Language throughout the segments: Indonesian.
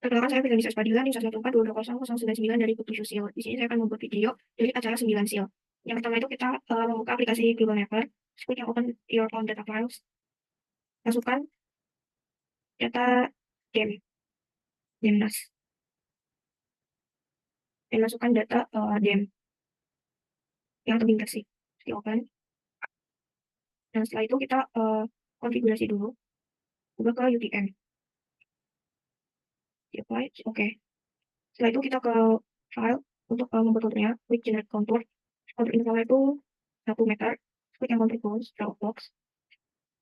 Perkenalkan, saya Firdaus Padilla, NIM 114220099 dari Putri Susil. Di sini saya akan membuat video dari acara 9 SEAL. Yang pertama itu kita membuka aplikasi Google Mapper, klik yang open your own data files, masukkan data Demnas, dan masukkan data Dem yang terintegrasi. Di open. Dan setelah itu kita konfigurasi dulu, ubah ke UTM. Di apply, oke. Setelah itu kita ke file untuk membuat konturnya, klik generate contour. Kontur intervalnya itu 1 meter, klik yang contour tools, draw box.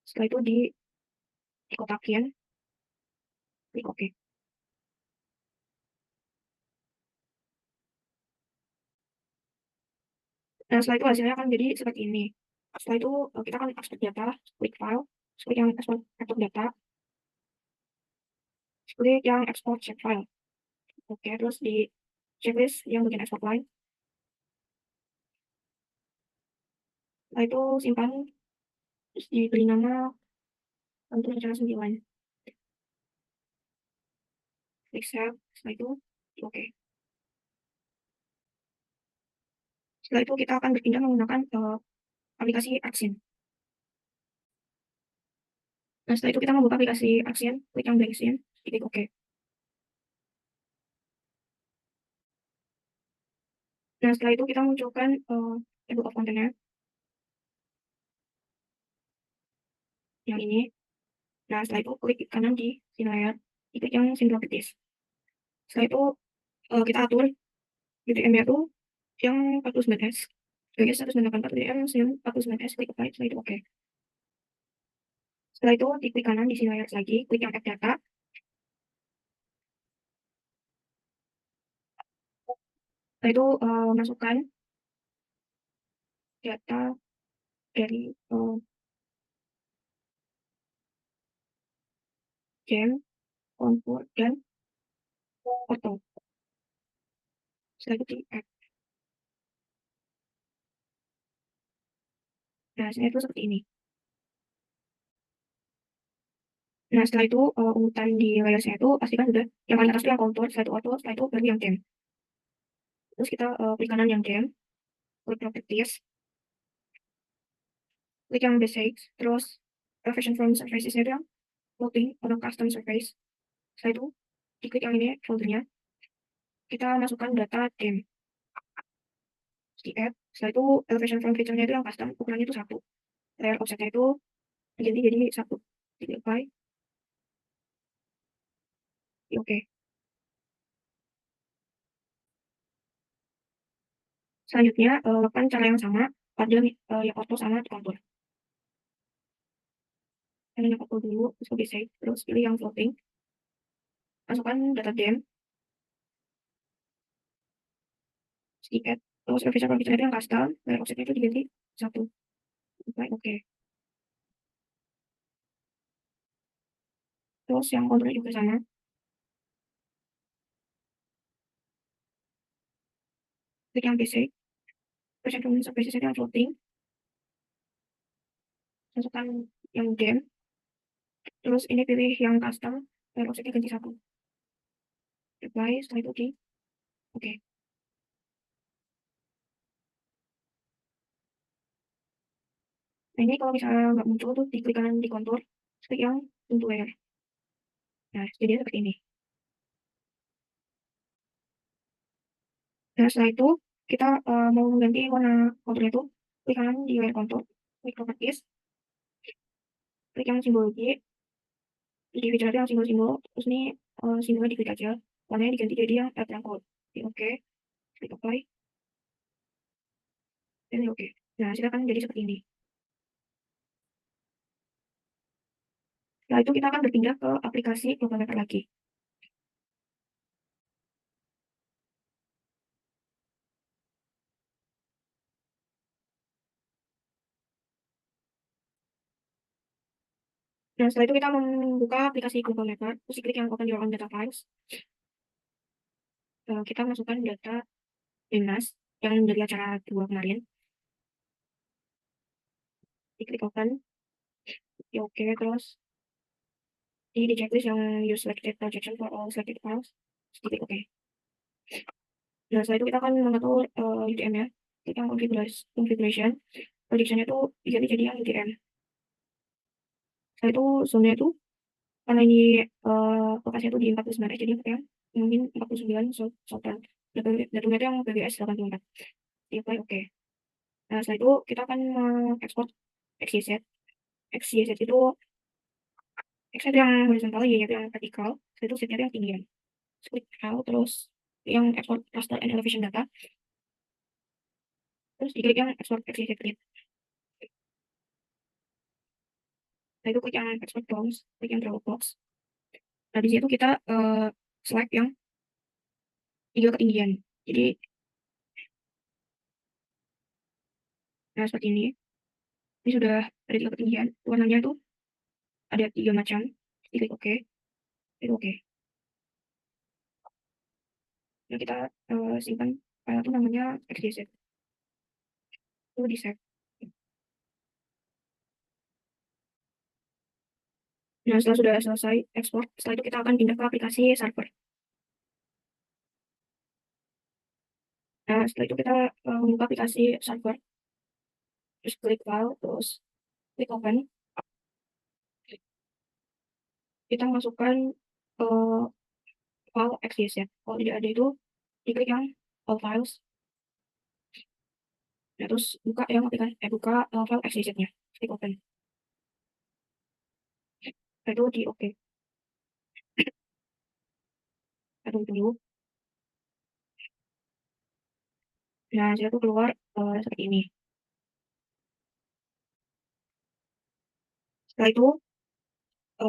Setelah itu dikotakin, klik OK. Nah, setelah itu hasilnya akan jadi seperti ini. Setelah itu kita akan ekspor data, klik file, klik yang ekspor data, klik yang ekspor shape file. Oke, terus di checklist yang bagian export line. Setelah itu simpan, terus diberi nama untuk acara 9. Klik save, setelah itu oke. Setelah itu kita akan berpindah menggunakan aplikasi Action. Nah, setelah itu kita membuka aplikasi Action, klik yang blank scene, klik OK. Nah, setelah itu kita munculkan table of container yang ini. Nah, setelah itu klik kanan di scene layer, klik yang scene properties. Setelah itu kita atur UTM-nya itu yang 49S. Sebagai 194 UTM, 49S, klik apply, setelah itu OK. Setelah itu diklik kanan di scene layer lagi, klik yang add data. Setelah itu masukkan data dari jam, kontur, dan foto. Setelah itu di add. Nah, hasilnya itu seperti ini. Nah, setelah itu urutan di layer saya itu pastikan sudah yang paling atas itu yang kontur, setelah itu auto, setelah itu baru yang jam. Terus kita klik kanan yang jam, klik properties, klik yang basic, terus version from surfaces itu yang floating atau custom surface. Setelah itu diklik yang ini foldernya, kita masukkan data jam di add. Setelah itu elevation from feature-nya itu yang custom, ukurannya itu 1. Layer offset-nya itu jadi 1. Di apply, di oke. Selanjutnya lakukan cara yang sama pada yang auto sama kontur. Yang auto dulu, terus ke basic, terus pilih yang floating, masukkan data jam di add, terus elevation from feature-nya itu yang custom, layer offset-nya itu diganti 1. Apply, oke. Terus yang konturnya juga sama, klik yang basic, version from surfaces itu yang floating, masukkan yang jam, terus ini pilih yang custom, layer offset-nya ganti 1. Apply, setelah itu di oke. Nah, ini kalau misalnya nggak muncul tuh diklik kanan di kontur, klik yang untuk layer. Nah, jadi seperti ini. Nah, setelah itu kita mau mengganti warna konturnya itu, klik kanan di layer kontur, klik properties, klik yang simbologi, di feature itu yang simbol-simbol, terus ini simbolnya diklik aja, warnanya diganti jadi yang background code. Klik oke, klik apply, dan oke. Nah, hasilnya akan jadi seperti ini. Setelah itu kita akan berpindah ke aplikasi Global Mapper lagi. Nah, setelah itu kita membuka aplikasi Global Mapper, terus klik yang open your own data files. Kita masukkan data Dinas yang dari acara 2 kemarin. Diklik open, ya oke, terus di checklist yang use selected projection for all selected files, klik OK. Nah, setelah itu kita akan mengatur UTM ya. Klik yang configuration, projection-nya itu diganti jadi yang UTM. Setelah itu zone-nya itu karena ini lokasinya itu di 49 jadi pakai yang mungkin 49 Sultan. Datanya itu yang PBS 84. Di apply OK. Nah, setelah itu kita akan mengekspor XYZ. XYZ itu X itu yang horizontal, Y itu yang vertikal, setelah itu Z itu yang tinggian. Klik file, terus yang export raster and elevation data, terus diklik yang export XYZ grid. Nah, itu klik yang export box, klik yang draw box. Nah, di situ kita select yang 3 ketinggian. Jadi, nah seperti ini. Ini sudah ada 3 ketinggian. Warnanya itu ada 3 macam. Klik OK. Itu OK. Nah, kita simpan file itu namanya XYZ. Itu di save. Nah, setelah sudah selesai ekspor, setelah itu kita akan pindah ke aplikasi server. Nah, setelah itu kita membuka aplikasi server, terus klik file, terus klik open. Kita masukkan file XYZ. Kalau tidak ada itu, diklik yang all files. Nah, terus buka yang aplikasi, buka file XYZ-nya. Klik open. Nah, itu di OK. Kita tunggu dulu. Nah, saya tuh keluar seperti ini. Setelah itu,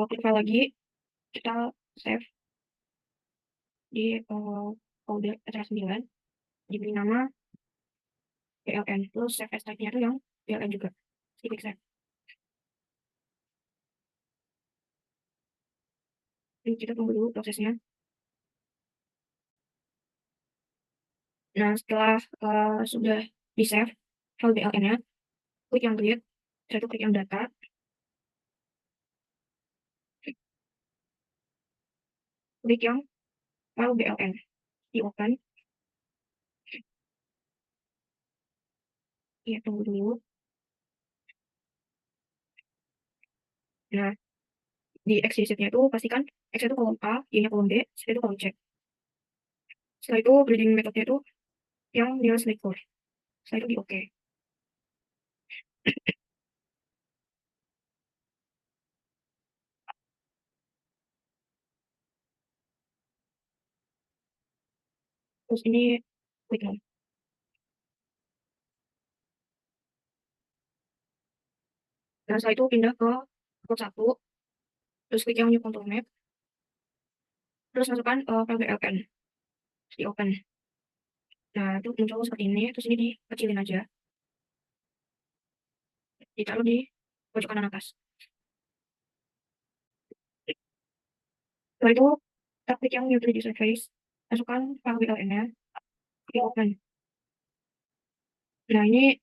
klik file lagi, kita save di folder acara 9, diberi nama PLN. Terus save as type-nya itu yang PLN juga. Klik save. Jadi kita tunggu dulu prosesnya. Nah, setelah sudah di-save file BLN-nya, klik yang create, setelah itu klik yang data, klik yang file BLN, di-open, ya tunggu dulu. Nah, di XYZ-nya itu pastikan X itu kolom A, Y-nya kolom B, Z itu kolom C. Setelah itu breeding metode-nya itu yang nearest neighbor. Setelah itu di OK. Terus ini klik none. Nah, setelah itu pindah ke plot 1, terus klik yang new control map, terus masukkan file BLN, di open. Nah, itu muncul seperti ini, terus ini dikecilin aja, ditaruh di pojok kanan atas. Setelah itu, kita klik yang new 3D surface, masukkan file BLN-nya, di open. Nah, ini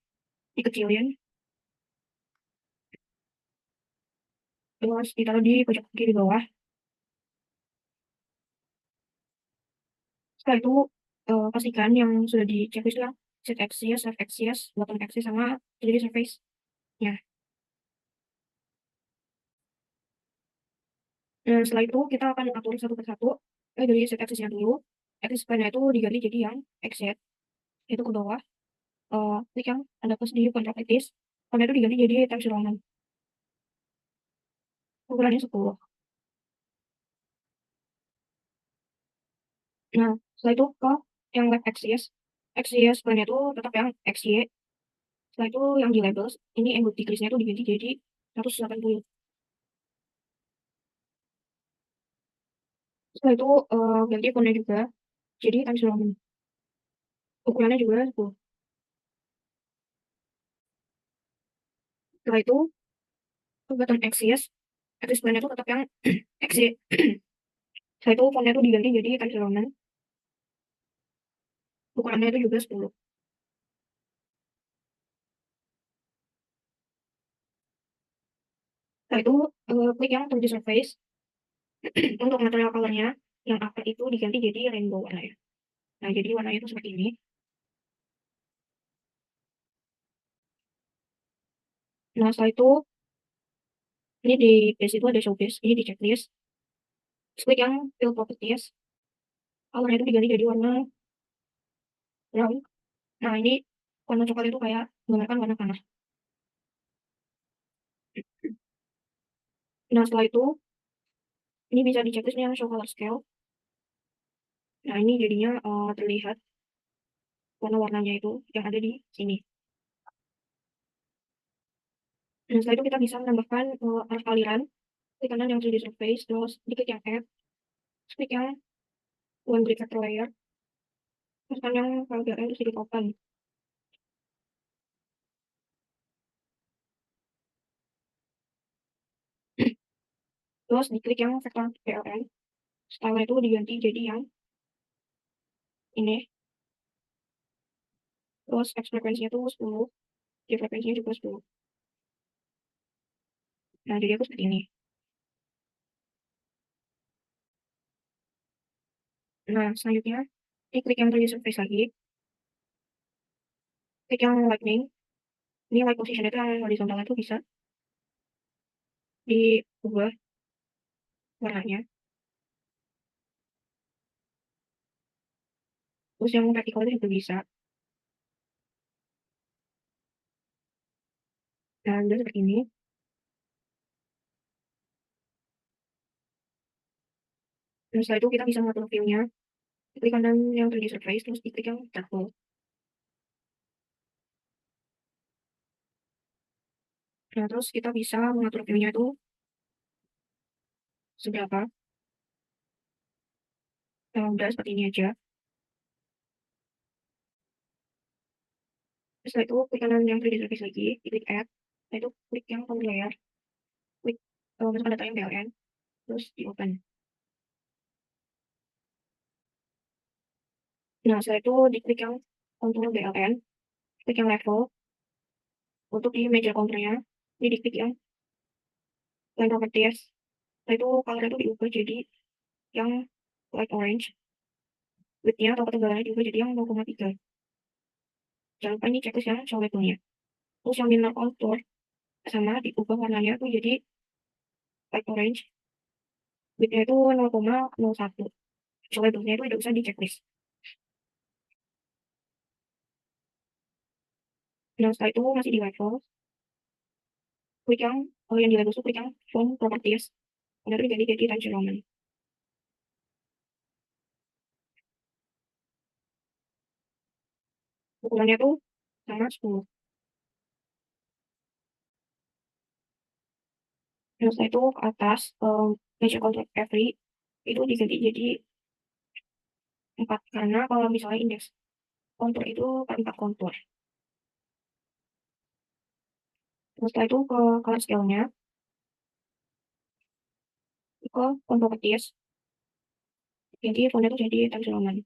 dikecilin, terus ditaruh di pojok kiri bawah. Setelah itu, pastikan yang sudah di checklist yang set axis, left axis, bottom axis, sama 3D surface. Ya. Dan setelah itu, kita akan atur satu persatu. Dari set axisnya dulu. Axis plan itu diganti jadi yang XZ. Itu ke bawah. Klik yang ada plus di kontrak axis. Warna itu diganti jadi times Roman. Ukurannya 10. Nah, setelah itu ke yang left axis. Axis plan itu tetap yang XY. Setelah itu yang di labels, ini angle decrease-nya itu diganti jadi 180. Setelah itu ganti fontnya juga jadi Times New Roman. Ukurannya juga 10. Setelah itu button axis, axis plan itu tetap yang axis. Setelah itu fontnya itu diganti jadi Times New Roman. Ukurannya itu juga 10. Setelah itu klik yang 3D surface, Untuk material colornya, yang upper itu diganti jadi rainbow warnanya. Nah, jadi warnanya itu seperti ini. Nah, setelah itu, ini di base itu ada show base, ini di checklist. Terus klik yang fill properties, colornya itu diganti jadi warna brown. Nah, ini warna coklat itu kayak menggambarkan warna tanah. Nah, setelah itu, ini bisa di checklist yang show color scale. Nah, ini jadinya terlihat warna-warnanya itu yang ada di sini. Nah, setelah itu kita bisa menambahkan arah aliran. Klik kanan yang 3D surface, terus diklik yang add, terus klik yang one grid vector layer, terus kan yang KLBN terus diklik open. Terus diklik yang vektor PLN, style itu diganti jadi yang ini. Terus X frekuensinya tuh 10, Y frekuensinya juga 10. Nah, jadi aku seperti ini. Nah, selanjutnya, ini klik yang 3D surface lagi, klik yang lightning. Ini light position itu yang horizontal itu bisa diubah warnanya. Terus yang vertical itu juga bisa. Nah, udah seperti ini. Dan setelah itu kita bisa mengatur view-nya. Klik kanan yang 3D surface, terus diklik yang double. Nah, terus kita bisa mengatur view-nya itu seberapa. Nah, udah seperti ini aja. Setelah itu klik kanan yang 3D surface lagi, diklik add. Setelah itu klik yang control layer, klik masukkan data yang PLN, terus di open. Nah, setelah itu diklik yang control BLN, klik yang level. Untuk di meja counternya, ini diklik yang line properties. Setelah itu color itu diubah jadi yang light orange. Width-nya atau ketebalannya juga jadi yang 0,3. Jangan lupa ini checklist yang show label-nya. Terus yang inner contour sama diubah warnanya tuh jadi light orange. Width-nya itu 0,01. Show label-nya itu tidak usah di checklist. Nah, setelah itu masih di level. Klik yang di level itu klik yang font properties. Kemudian diganti jadi Times New Roman. Ukurannya tuh sama 10. Nah, setelah itu ke atas, measure contour every itu diganti jadi 4. Karena kalau misalnya indeks kontur itu 4 kontur. Nah, setelah itu ke color scale-nya, ke font properties, ganti fontnya itu jadi Times New Roman.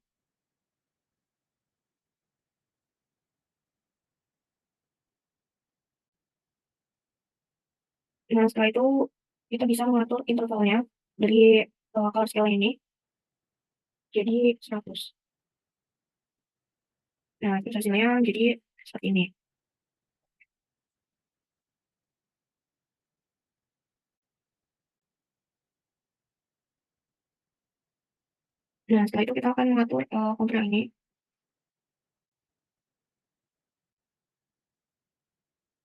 Nah, setelah itu kita bisa mengatur intervalnya dari color scale ini jadi 100. Nah, terus hasilnya jadi seperti ini. Nah, setelah itu kita akan mengatur kontur ini.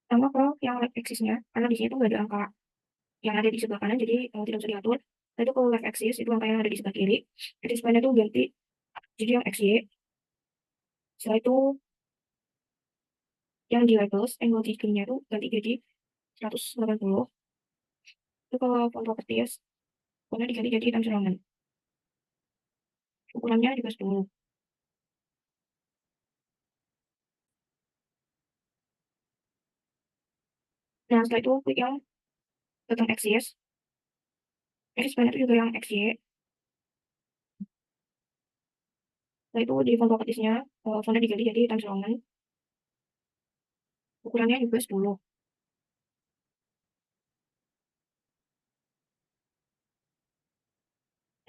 Sama ke yang left axis-nya, karena di sini tuh nggak ada angka yang ada di sebelah kanan, jadi tidak bisa diatur. Setelah itu ke left axis, itu angka yang ada di sebelah kiri. Jadi span-nya tuh ganti jadi yang XY. Setelah itu yang di labels, angle degree-nya tuh ganti jadi 180. Itu kalau font properties, fontnya diganti jadi Times New Roman. Ukurannya juga 10. Nah, setelah itu klik yang button axis. Axis span itu juga yang XY. Setelah itu di font properties-nya, fontnya diganti jadi Times New Roman. Ukurannya juga 10.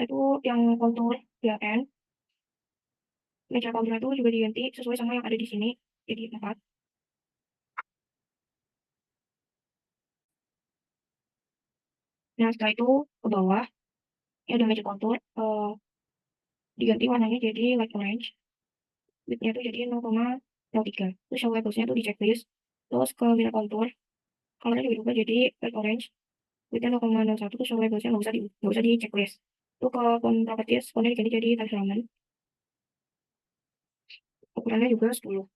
Itu yang kontur BAN, meja kontur itu juga diganti sesuai sama yang ada di sini, jadi 4. Nah, setelah itu ke bawah, ini ada meja kontur, diganti warnanya jadi light orange, width-nya itu jadi 0,03. Terus show labels-nya itu di checklist, terus ke mirror contour, color-nya juga berubah jadi light orange, width-nya 0,01, terus show labels-nya nggak usah di checklist. Itu ke font properties, font-nya diganti jadi Times Roman, ukurannya juga 10.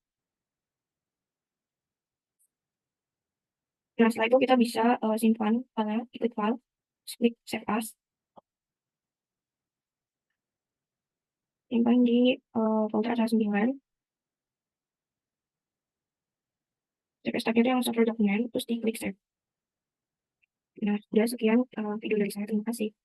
Nah, setelah itu kita bisa simpan file, ikut file, klik save as, simpan di folder ada 9. Save as tab itu yang server dokumen, terus di klik save. Nah, sudah sekian video dari saya. Terima kasih.